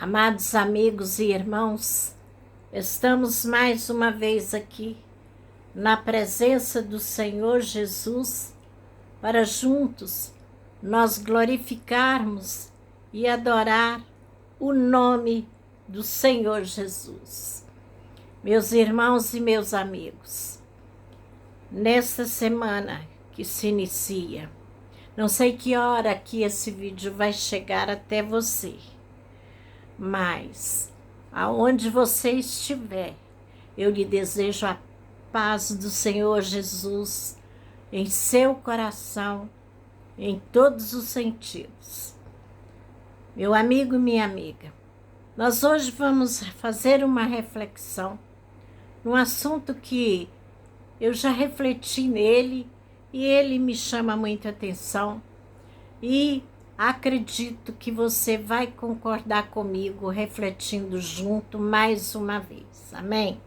Amados amigos e irmãos, estamos mais uma vez aqui na presença do Senhor Jesus para juntos nós glorificarmos e adorar o nome do Senhor Jesus. Meus irmãos e meus amigos, nesta semana que se inicia, não sei que hora que esse vídeo vai chegar até você, mas aonde você estiver, eu lhe desejo a paz do Senhor Jesus em seu coração, em todos os sentidos. Meu amigo e minha amiga, nós hoje vamos fazer uma reflexão num assunto que eu já refleti nele e ele me chama muita atenção e acredito que você vai concordar comigo refletindo junto mais uma vez. Amém?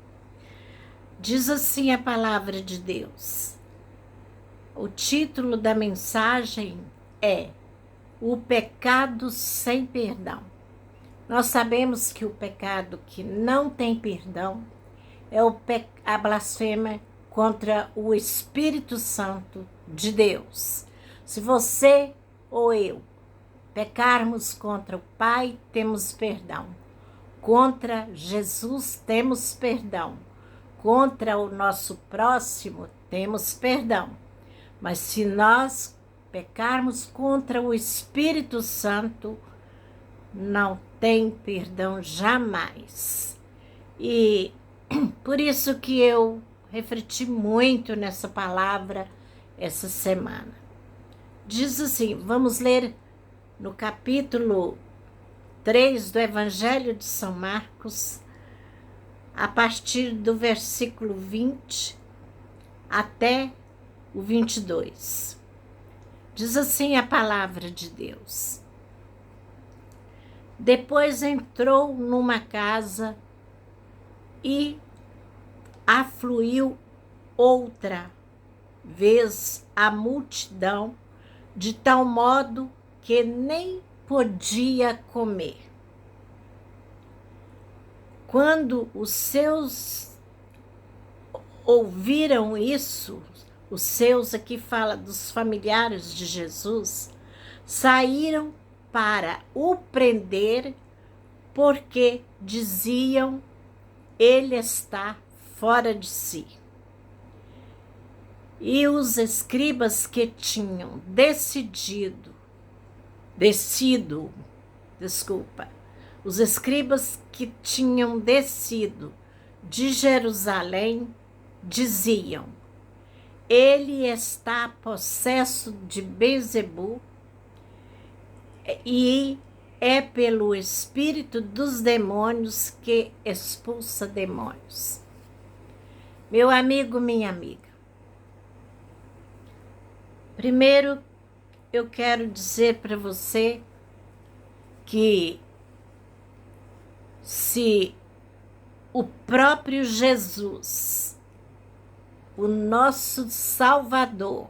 Diz assim a palavra de Deus. O título da mensagem é O Pecado Sem Perdão. Nós sabemos que o pecado que não tem perdão é a blasfêmia contra o Espírito Santo de Deus. Se você ou eu pecarmos contra o Pai, temos perdão. Contra Jesus, temos perdão. Contra o nosso próximo, temos perdão. Mas se nós pecarmos contra o Espírito Santo, não tem perdão jamais. E por isso que eu refleti muito nessa palavra essa semana. Diz assim, vamos ler no capítulo 3 do Evangelho de São Marcos, a partir do versículo 20 até o 22. Diz assim a palavra de Deus. Depois entrou numa casa e afluiu outra vez a multidão, de tal modo que nem podia comer. Quando os seus ouviram isso, os seus aqui fala dos familiares de Jesus, saíram para o prender, porque diziam, ele está fora de si. E os escribas que tinham os escribas que tinham descido de Jerusalém diziam, ele está possesso de Beelzebul e é pelo espírito dos demônios que expulsa demônios. Meu amigo, minha amiga, primeiro eu quero dizer para você que se o próprio Jesus, o nosso Salvador,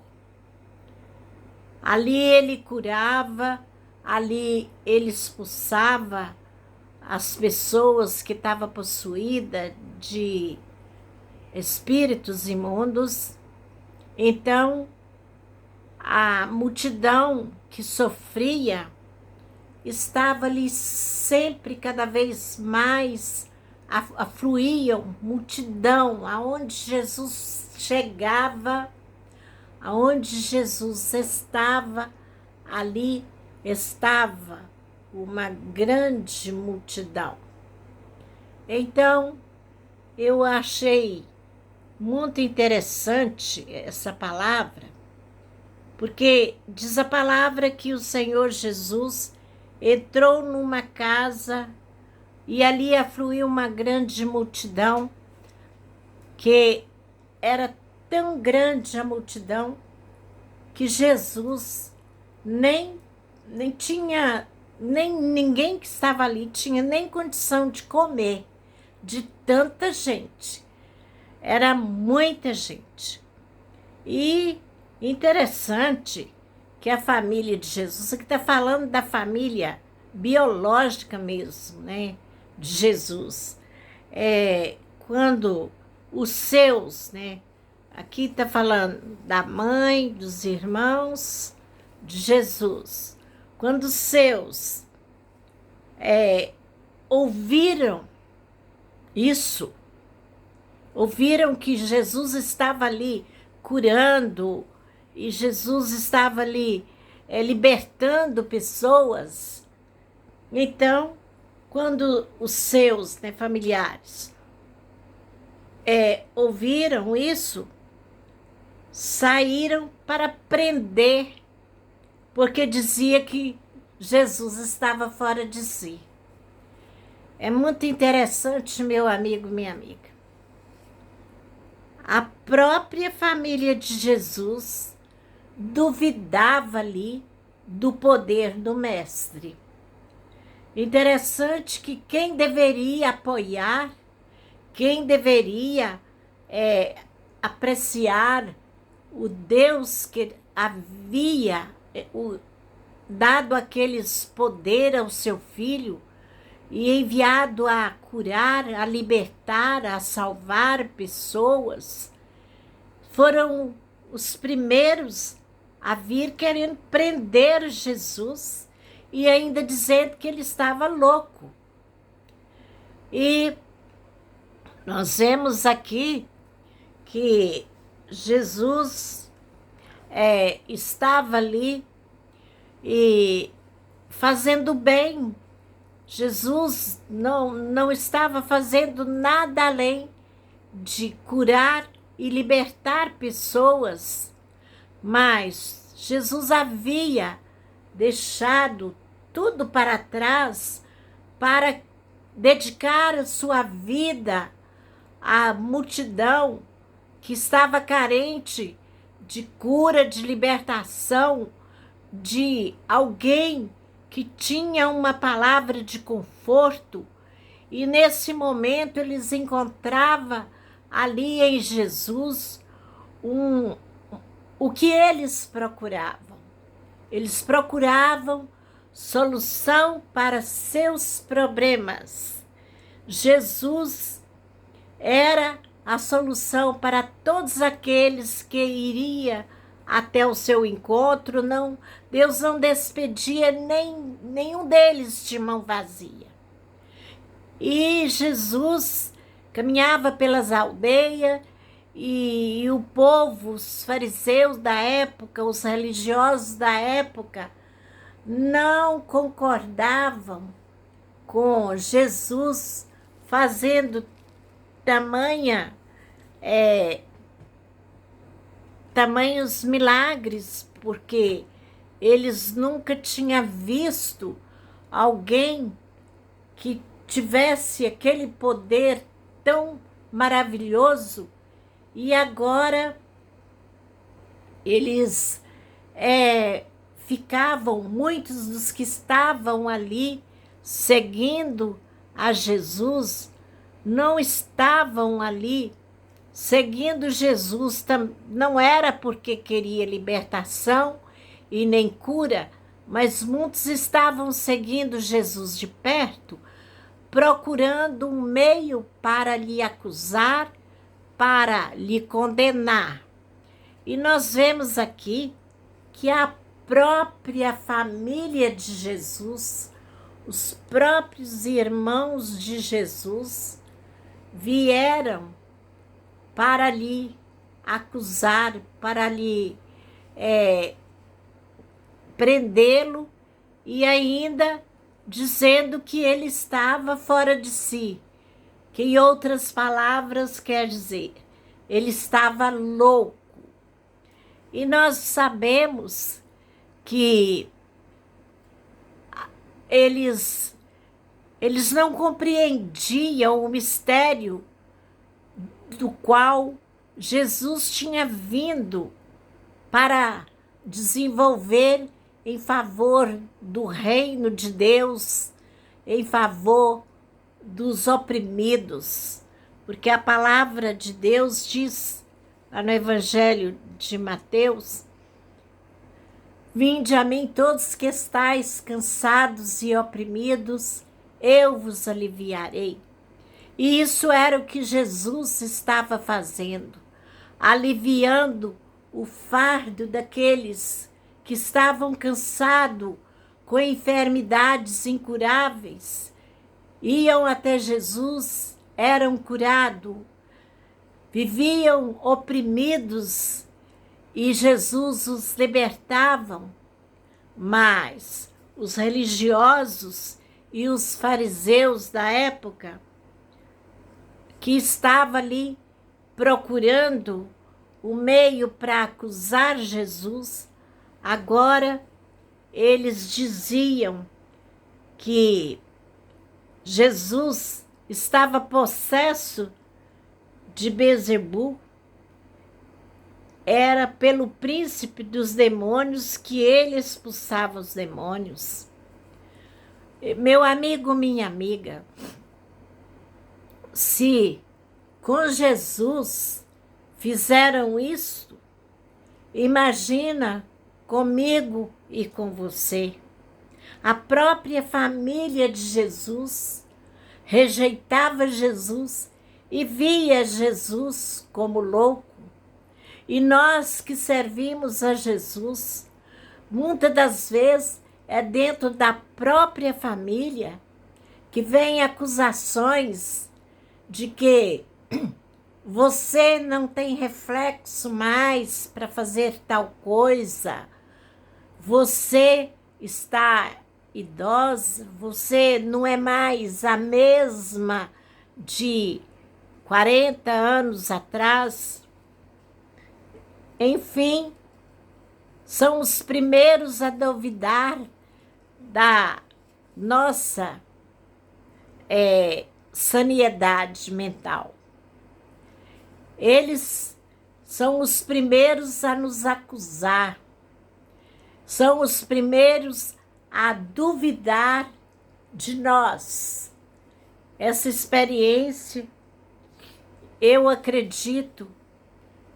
ali ele curava, ali ele expulsava as pessoas que estavam possuídas de espíritos imundos, então a multidão que sofria estava ali sempre, cada vez mais, afluíam multidão, aonde Jesus chegava, aonde Jesus estava, ali estava uma grande multidão. Então, eu achei muito interessante essa palavra, porque diz a palavra que o Senhor Jesus entrou numa casa e ali afluiu uma grande multidão, que era tão grande a multidão que Jesus nem tinha, nem ninguém que estava ali tinha nem condição de comer, de tanta gente. Era muita gente. E interessante que a família de Jesus, aqui está falando da família biológica mesmo, né, de Jesus. Quando os seus, né, aqui está falando da mãe, dos irmãos de Jesus, quando os seus ouviram isso, ouviram que Jesus estava ali curando, e Jesus estava ali libertando pessoas. Então, quando os seus, né, familiares ouviram isso, saíram para prender, porque dizia que Jesus estava fora de si. É muito interessante, meu amigo, minha amiga. A própria família de Jesus duvidava ali do poder do mestre. Interessante que quem deveria apoiar, quem deveria apreciar o Deus que havia dado aqueles poder ao seu filho e enviado a curar, a libertar, a salvar pessoas, foram os primeiros a vir querendo prender Jesus e ainda dizendo que ele estava louco. E nós vemos aqui que Jesus estava ali e fazendo bem. Jesus não estava fazendo nada além de curar e libertar pessoas, mas Jesus havia deixado tudo para trás para dedicar a sua vida à multidão que estava carente de cura, de libertação, de alguém que tinha uma palavra de conforto, e nesse momento eles encontravam ali em Jesus o que eles procuravam. Eles procuravam solução para seus problemas. Jesus era a solução para todos aqueles que iriam até o seu encontro. Não, Deus não despedia nenhum deles de mão vazia. E Jesus caminhava pelas aldeias e o povo, os fariseus da época, os religiosos da época, não concordavam com Jesus fazendo tamanhos milagres, porque eles nunca tinham visto alguém que tivesse aquele poder tão maravilhoso. E agora eles ficavam, muitos dos que estavam ali seguindo a Jesus, não estavam ali seguindo Jesus, não era porque queria libertação e nem cura, mas muitos estavam seguindo Jesus de perto, procurando um meio para lhe acusar, para lhe condenar. E nós vemos aqui que a própria família de Jesus, os próprios irmãos de Jesus, vieram para lhe acusar, para lhe prendê-lo, e ainda dizendo que ele estava fora de si, que em outras palavras quer dizer, ele estava louco. E nós sabemos que eles não compreendiam o mistério do qual Jesus tinha vindo para desenvolver em favor do reino de Deus, em favor dos oprimidos, porque a palavra de Deus diz lá no Evangelho de Mateus, Vinde a mim todos que estáis cansados e oprimidos, eu vos aliviarei. E isso era o que Jesus estava fazendo, aliviando o fardo daqueles que estavam cansados com enfermidades incuráveis. Iam até Jesus, eram curados, viviam oprimidos e Jesus os libertava. Mas os religiosos e os fariseus da época, que estavam ali procurando o meio para acusar Jesus, agora eles diziam que Jesus estava possesso de Beelzebul, era pelo príncipe dos demônios que ele expulsava os demônios. Meu amigo, minha amiga, se com Jesus fizeram isso, imagina comigo e com você. A própria família de Jesus rejeitava Jesus e via Jesus como louco. E nós que servimos a Jesus, muitas das vezes é dentro da própria família que vem acusações de que você não tem reflexo mais para fazer tal coisa, você está idosa, você não é mais a mesma de 40 anos atrás. Enfim, são os primeiros a duvidar da nossa sanidade mental. Eles são os primeiros a nos acusar, são os primeiros a duvidar de nós. Essa experiência, eu acredito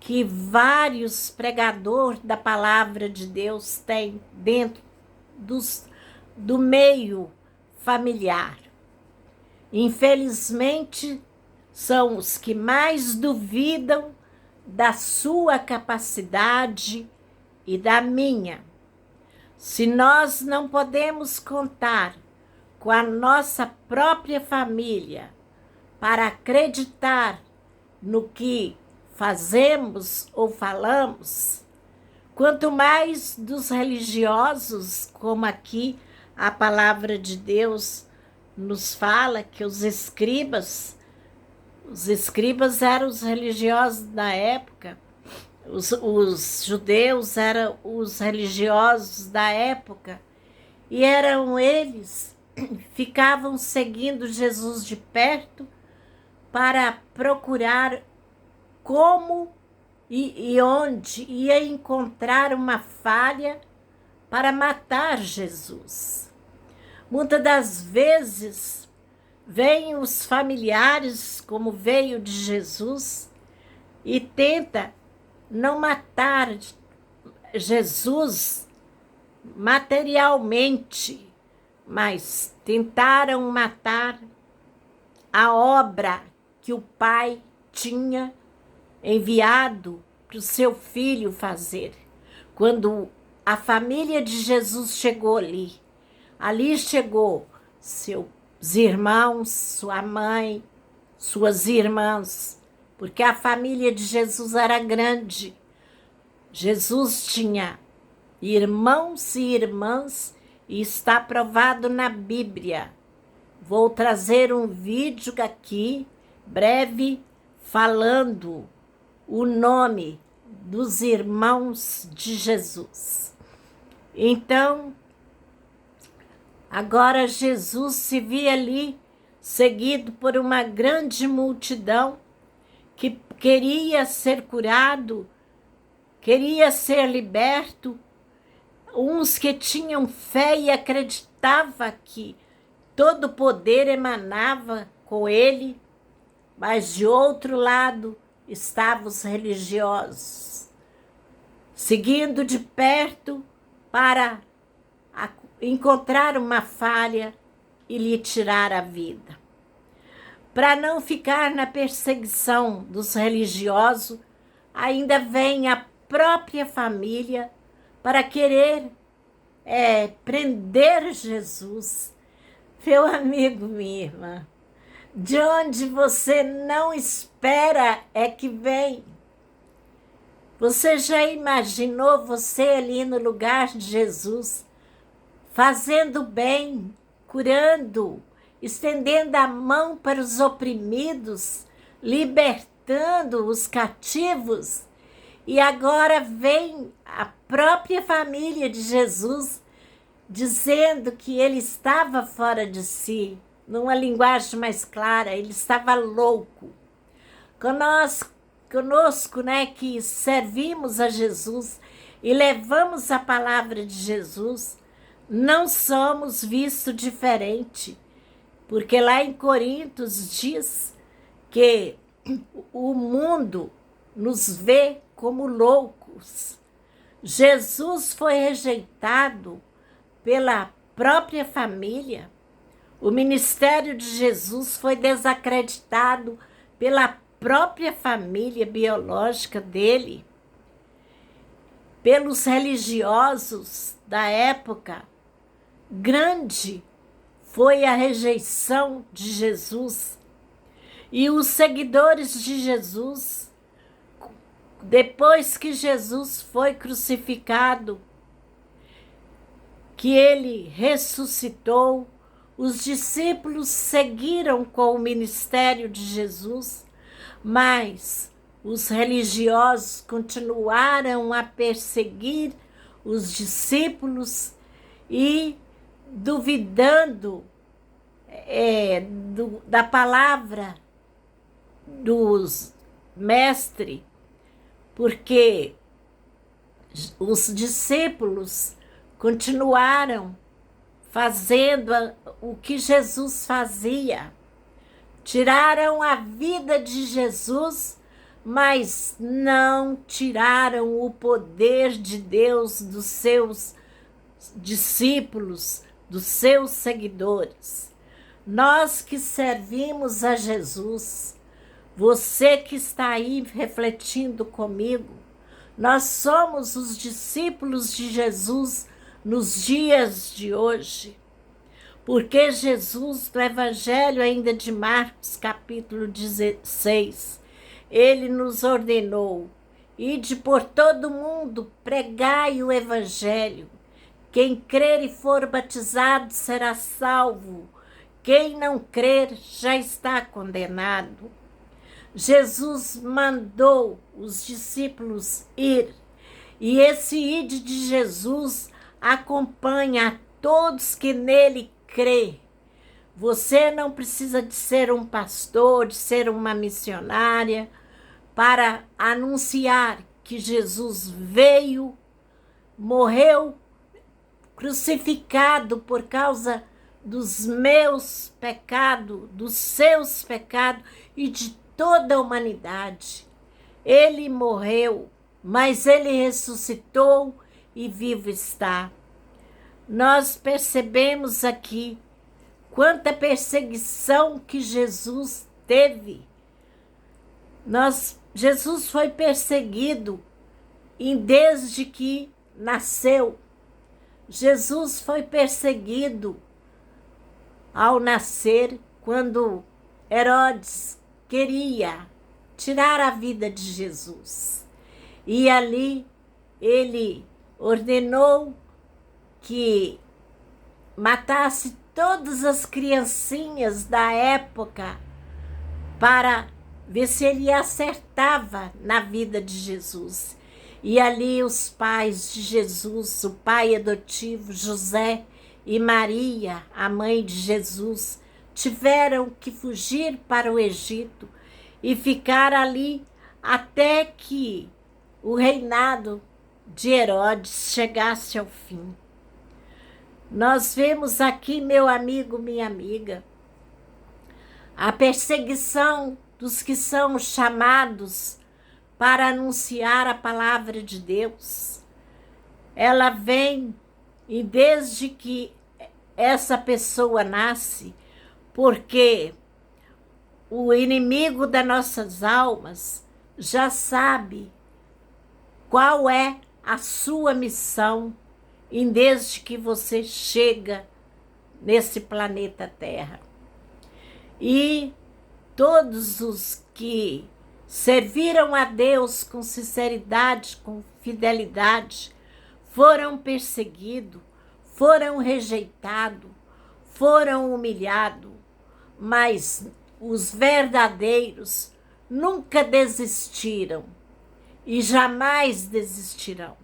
que vários pregadores da palavra de Deus têm dentro do meio familiar. Infelizmente, são os que mais duvidam da sua capacidade e da minha. Se nós não podemos contar com a nossa própria família para acreditar no que fazemos ou falamos, quanto mais dos religiosos, como aqui a palavra de Deus nos fala que os escribas eram os religiosos da época, os judeus eram os religiosos da época, e eram eles ficavam seguindo Jesus de perto para procurar como e onde ia encontrar uma falha para matar Jesus. Muitas das vezes vêm os familiares, como veio de Jesus, e tenta não matar Jesus materialmente, mas tentaram matar a obra que o Pai tinha enviado para o seu filho fazer. Quando a família de Jesus chegou ali chegou seus irmãos, sua mãe, suas irmãs, porque a família de Jesus era grande. Jesus tinha irmãos e irmãs e está provado na Bíblia. Vou trazer um vídeo aqui, breve, falando o nome dos irmãos de Jesus. Então, agora Jesus se via ali, seguido por uma grande multidão que queria ser curado, queria ser liberto. Uns que tinham fé e acreditavam que todo o poder emanava com ele, mas de outro lado estavam os religiosos, seguindo de perto para encontrar uma falha e lhe tirar a vida. Para não ficar na perseguição dos religiosos, ainda vem a própria família para querer prender Jesus. Meu amigo, minha irmã, de onde você não espera é que vem. Você já imaginou você ali no lugar de Jesus, fazendo bem, curando, estendendo a mão para os oprimidos, libertando os cativos? E agora vem a própria família de Jesus dizendo que ele estava fora de si, numa linguagem mais clara, ele estava louco. Conosco, né, que servimos a Jesus e levamos a palavra de Jesus, não somos vistos diferente, porque lá em Coríntios diz que o mundo nos vê como loucos. Jesus foi rejeitado pela própria família. O ministério de Jesus foi desacreditado pela própria família biológica dele, pelos religiosos da época. Grande foi a rejeição de Jesus. E os seguidores de Jesus, depois que Jesus foi crucificado, que ele ressuscitou, os discípulos seguiram com o ministério de Jesus, mas os religiosos continuaram a perseguir os discípulos e duvidando da palavra dos mestres, porque os discípulos continuaram fazendo o que Jesus fazia. Tiraram a vida de Jesus, mas não tiraram o poder de Deus dos seus discípulos, dos seus seguidores. Nós que servimos a Jesus, você que está aí refletindo comigo, nós somos os discípulos de Jesus nos dias de hoje, porque Jesus, no Evangelho ainda de Marcos, capítulo 16, ele nos ordenou: ide por todo mundo, pregai o Evangelho. Quem crer e for batizado será salvo. Quem não crer já está condenado. Jesus mandou os discípulos ir, e esse ide de Jesus acompanha a todos que nele crê. Você não precisa de ser um pastor, de ser uma missionária, para anunciar que Jesus veio, morreu, crucificado por causa dos meus pecados, dos seus pecados e de toda a humanidade. Ele morreu, mas ele ressuscitou e vivo está. Nós percebemos aqui quanta perseguição que Jesus teve. Jesus foi perseguido desde que nasceu. Jesus foi perseguido ao nascer, quando Herodes queria tirar a vida de Jesus. E ali ele ordenou que matasse todas as criancinhas da época para ver se ele acertava na vida de Jesus. E ali os pais de Jesus, o pai adotivo José e Maria, a mãe de Jesus, tiveram que fugir para o Egito e ficar ali até que o reinado de Herodes chegasse ao fim. Nós vemos aqui, meu amigo, minha amiga, a perseguição dos que são chamados para anunciar a palavra de Deus. Ela vem e desde que essa pessoa nasce, porque o inimigo das nossas almas já sabe qual é a sua missão e desde que você chega nesse planeta Terra. E todos os que serviram a Deus com sinceridade, com fidelidade, foram perseguidos, foram rejeitados, foram humilhados, mas os verdadeiros nunca desistiram e jamais desistirão.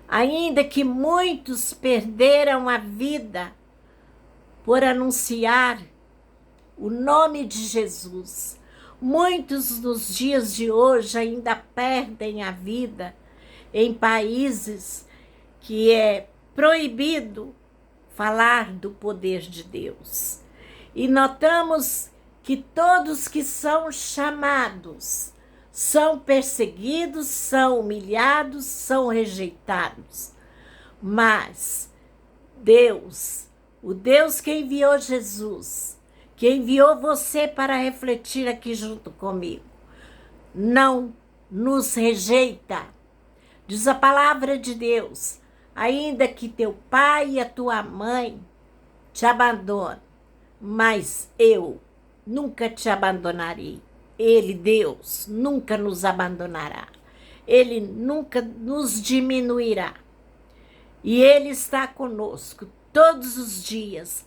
Ainda que muitos perderam a vida por anunciar o nome de Jesus, muitos nos dias de hoje ainda perdem a vida em países que é proibido falar do poder de Deus. E notamos que todos que são chamados são perseguidos, são humilhados, são rejeitados. Mas Deus, o Deus que enviou Jesus, que enviou você para refletir aqui junto comigo, não nos rejeita. Diz a palavra de Deus, ainda que teu pai e a tua mãe te abandonem, mas eu nunca te abandonarei. Ele, Deus, nunca nos abandonará. Ele nunca nos diminuirá. E Ele está conosco todos os dias,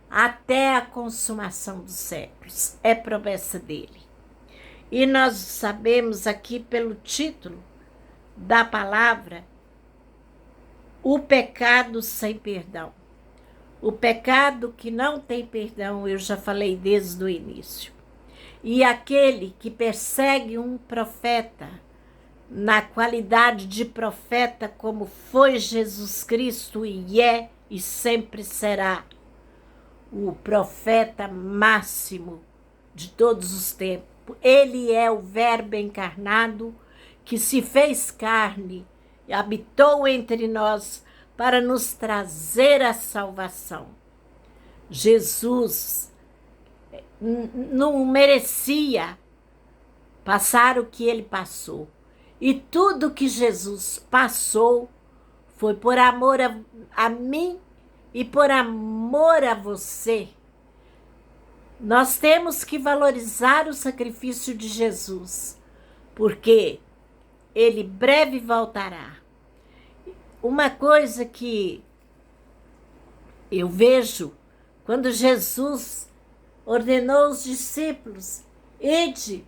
até a consumação dos séculos. É promessa dele. E nós sabemos aqui pelo título da palavra, o pecado sem perdão. O pecado que não tem perdão, eu já falei desde o início. E aquele que persegue um profeta, na qualidade de profeta, como foi Jesus Cristo e é e sempre será o profeta máximo de todos os tempos. Ele é o Verbo encarnado que se fez carne e habitou entre nós para nos trazer a salvação. Jesus não merecia passar o que ele passou. E tudo que Jesus passou foi por amor a mim e por amor a você. Nós temos que valorizar o sacrifício de Jesus, porque ele breve voltará. Uma coisa que eu vejo, quando Jesus ordenou os discípulos, ide,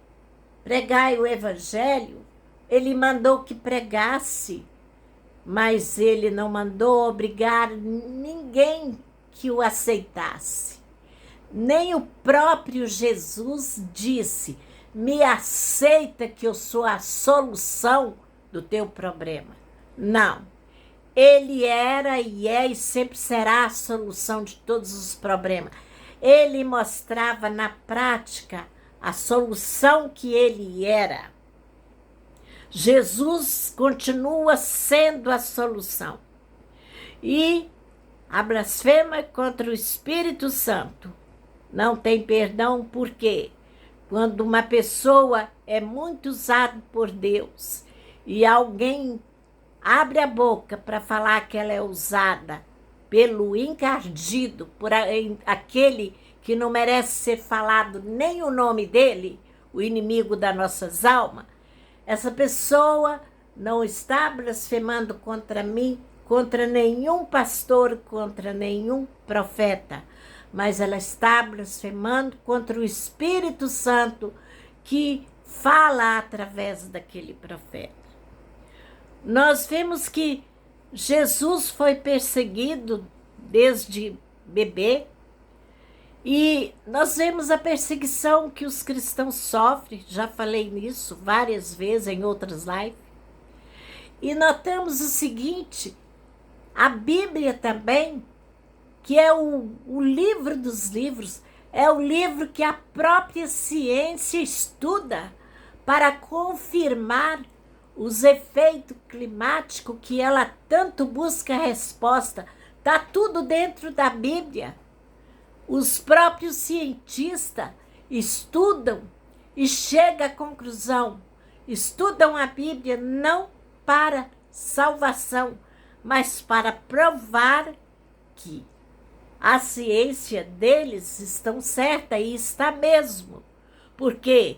pregai o evangelho, ele mandou que pregasse, mas ele não mandou obrigar ninguém que o aceitasse. Nem o próprio Jesus disse, me aceita que eu sou a solução do teu problema. Não. Ele era e é e sempre será a solução de todos os problemas. Ele mostrava na prática a solução que ele era. Jesus continua sendo a solução. E a blasfema contra o Espírito Santo não tem perdão, porque quando uma pessoa é muito usada por Deus e alguém abre a boca para falar que ela é usada pelo encardido, por aquele que não merece ser falado nem o nome dele, o inimigo das nossas almas, essa pessoa não está blasfemando contra mim, contra nenhum pastor, contra nenhum profeta, mas ela está blasfemando contra o Espírito Santo que fala através daquele profeta. Nós vemos que Jesus foi perseguido desde bebê e nós vemos a perseguição que os cristãos sofrem, já falei nisso várias vezes em outras lives, e notamos o seguinte, a Bíblia também, que é o livro dos livros, é o livro que a própria ciência estuda para confirmar os efeitos climáticos que ela tanto busca resposta, está tudo dentro da Bíblia. Os próprios cientistas estudam e chegam à conclusão, estudam a Bíblia não para salvação, mas para provar que a ciência deles estão certa e está mesmo, porque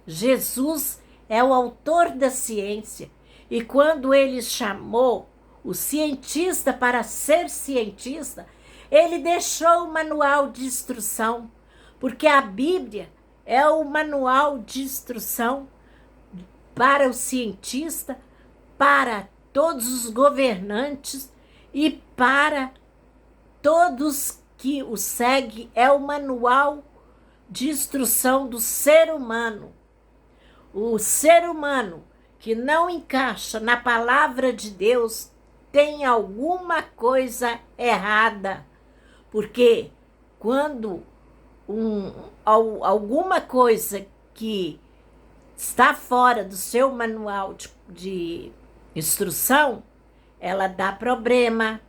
Jesus é o autor da ciência e quando ele chamou o cientista para ser cientista, ele deixou o manual de instrução, porque a Bíblia é o manual de instrução para o cientista, para todos os governantes e para todos que o seguem, é o manual de instrução do ser humano. O ser humano que não encaixa na palavra de Deus tem alguma coisa errada, porque quando alguma coisa que está fora do seu manual de instrução, ela dá problema,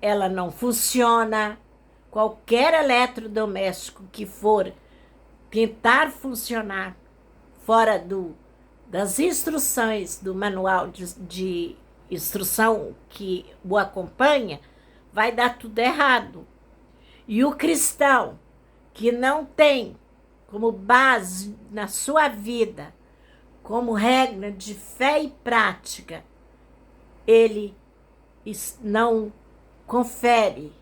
ela não funciona. Qualquer eletrodoméstico que for tentar funcionar fora das instruções do manual de instrução que o acompanha, vai dar tudo errado. E o cristão que não tem como base na sua vida, como regra de fé e prática, ele não confere.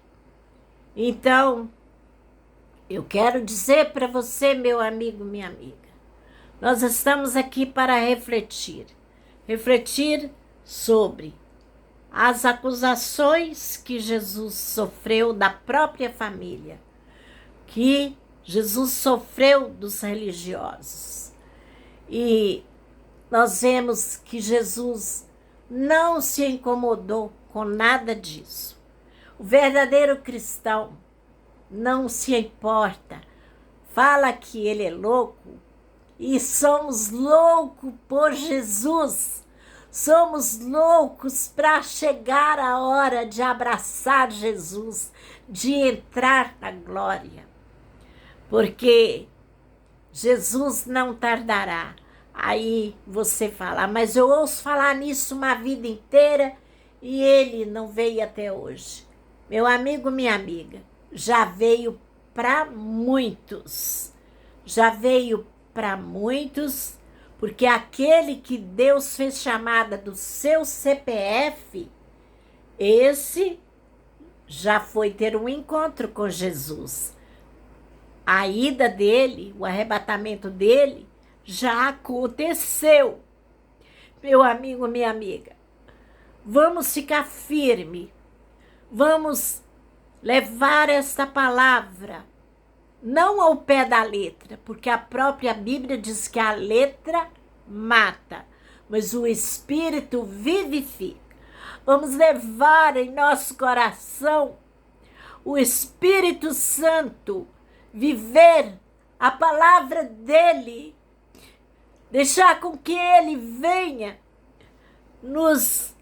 Então, eu quero dizer para você, meu amigo, minha amiga, nós estamos aqui para refletir sobre as acusações que Jesus sofreu da própria família, que Jesus sofreu dos religiosos. E nós vemos que Jesus não se incomodou com nada disso. O verdadeiro cristão não se importa, fala que ele é louco, e somos loucos por Jesus. Somos loucos para chegar a hora de abraçar Jesus, de entrar na glória. Porque Jesus não tardará. Aí você fala, mas eu ouço falar nisso uma vida inteira e ele não veio até hoje. Meu amigo, minha amiga, já veio para muitos. Já veio para muitos, porque aquele que Deus fez chamada do seu CPF, esse já foi ter um encontro com Jesus. A ida dele, o arrebatamento dele, já aconteceu. Meu amigo, minha amiga, vamos ficar firme, vamos levar esta palavra, não ao pé da letra, porque a própria Bíblia diz que a letra mata, mas o Espírito vivifica. Vamos levar em nosso coração o Espírito Santo, viver a palavra dele, deixar com que ele venha nos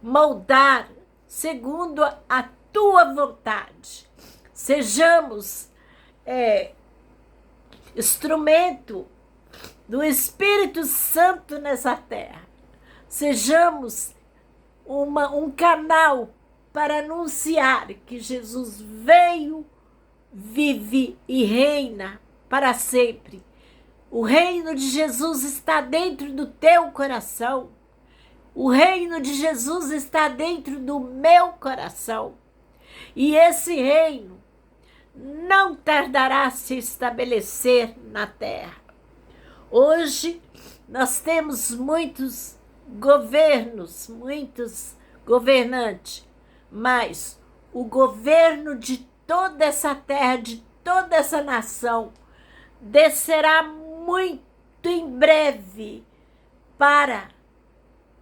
moldar segundo a tua vontade. Sejamos instrumento do Espírito Santo nessa terra. Sejamos um canal para anunciar que Jesus veio, vive e reina para sempre. O reino de Jesus está dentro do teu coração. O reino de Jesus está dentro do meu coração. E esse reino não tardará a se estabelecer na terra. Hoje nós temos muitos governos, muitos governantes, mas o governo de toda essa terra, de toda essa nação, descerá muito em breve para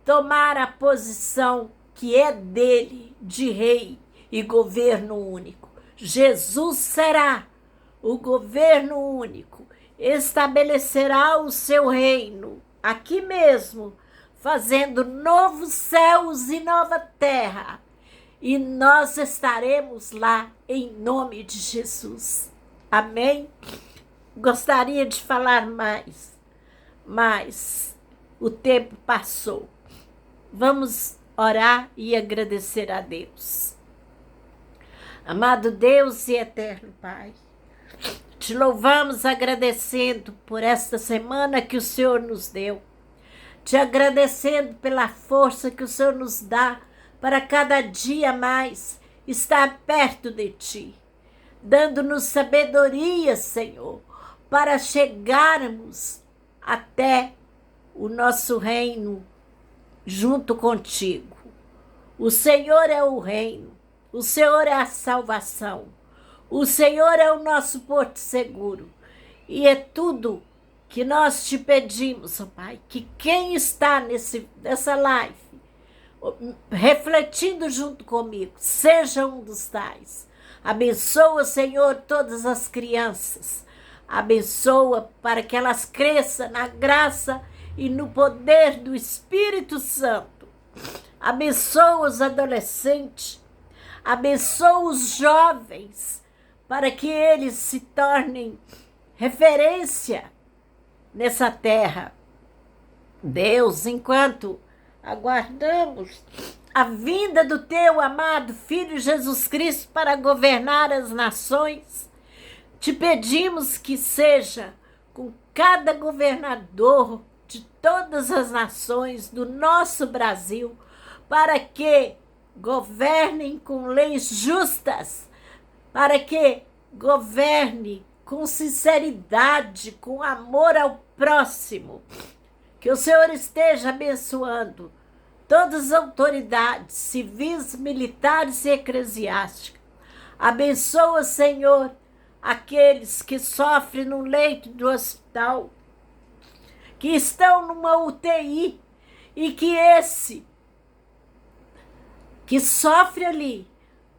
tomar a posição que é dele, de rei e governo único. Jesus será o governo único, estabelecerá o seu reino aqui mesmo fazendo novos céus e nova terra. E nós estaremos lá em nome de Jesus. Amém? Gostaria de falar mais, mas o tempo passou. Vamos orar e agradecer a Deus. Amado Deus e eterno Pai, te louvamos agradecendo por esta semana que o Senhor nos deu. Te agradecendo pela força que o Senhor nos dá para cada dia mais estar perto de Ti. Dando-nos sabedoria, Senhor, para chegarmos até o nosso reino junto contigo. O Senhor é o reino, o Senhor é a salvação, o Senhor é o nosso porto seguro. E é tudo que nós te pedimos, ó Pai, que quem está nessa live, refletindo junto comigo, seja um dos tais. Abençoa, Senhor, todas as crianças. Abençoa para que elas cresçam na graça e no poder do Espírito Santo. Abençoa os adolescentes. Abençoa os jovens para que eles se tornem referência nessa terra. Deus, enquanto aguardamos a vinda do teu amado Filho Jesus Cristo para governar as nações, te pedimos que seja com cada governador de todas as nações do nosso Brasil, para que governem com leis justas, para que governe com sinceridade, com amor ao próximo. Que o Senhor esteja abençoando todas as autoridades civis, militares e eclesiásticas. Abençoa, Senhor, aqueles que sofrem no leito do hospital, que estão numa UTI e que esse que sofre ali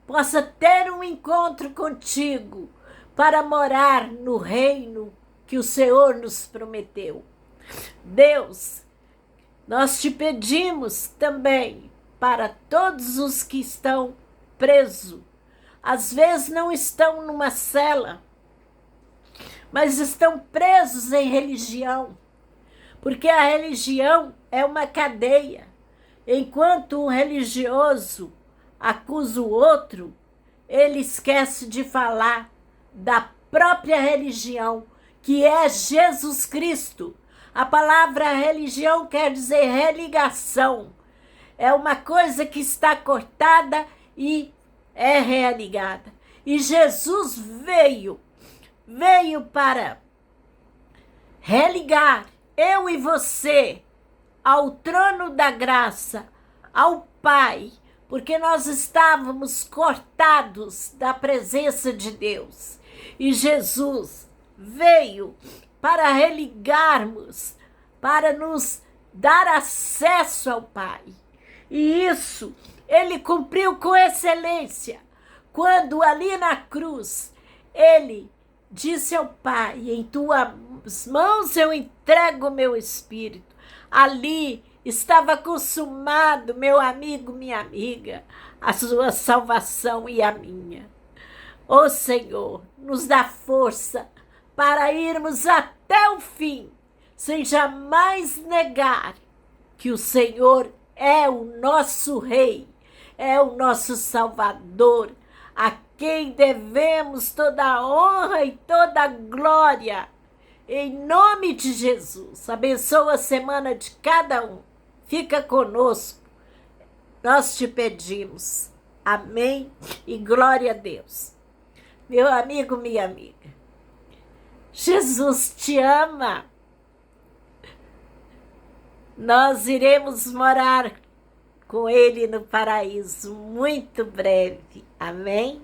possa ter um encontro contigo para morar no reino que o Senhor nos prometeu. Deus, nós te pedimos também para todos os que estão presos. Às vezes não estão numa cela, mas estão presos em religião, porque a religião é uma cadeia. Enquanto um religioso acusa o outro, ele esquece de falar da própria religião, que é Jesus Cristo. A palavra religião quer dizer religação. É uma coisa que está cortada e é religada. E Jesus veio para religar eu e você ao trono da graça, ao Pai, porque nós estávamos cortados da presença de Deus. E Jesus veio para religarmos, para nos dar acesso ao Pai. E isso ele cumpriu com excelência, quando ali na cruz, ele disse ao Pai, em tuas mãos eu entrego o meu espírito. Ali estava consumado, meu amigo, minha amiga, a sua salvação e a minha. Ó Senhor, nos dá força para irmos até o fim, sem jamais negar que o Senhor é o nosso Rei, é o nosso Salvador, a quem devemos toda a honra e toda a glória. Em nome de Jesus, abençoa a semana de cada um. Fica conosco, nós te pedimos. Amém e glória a Deus. Meu amigo, minha amiga, Jesus te ama. Nós iremos morar com Ele no paraíso muito breve. Amém?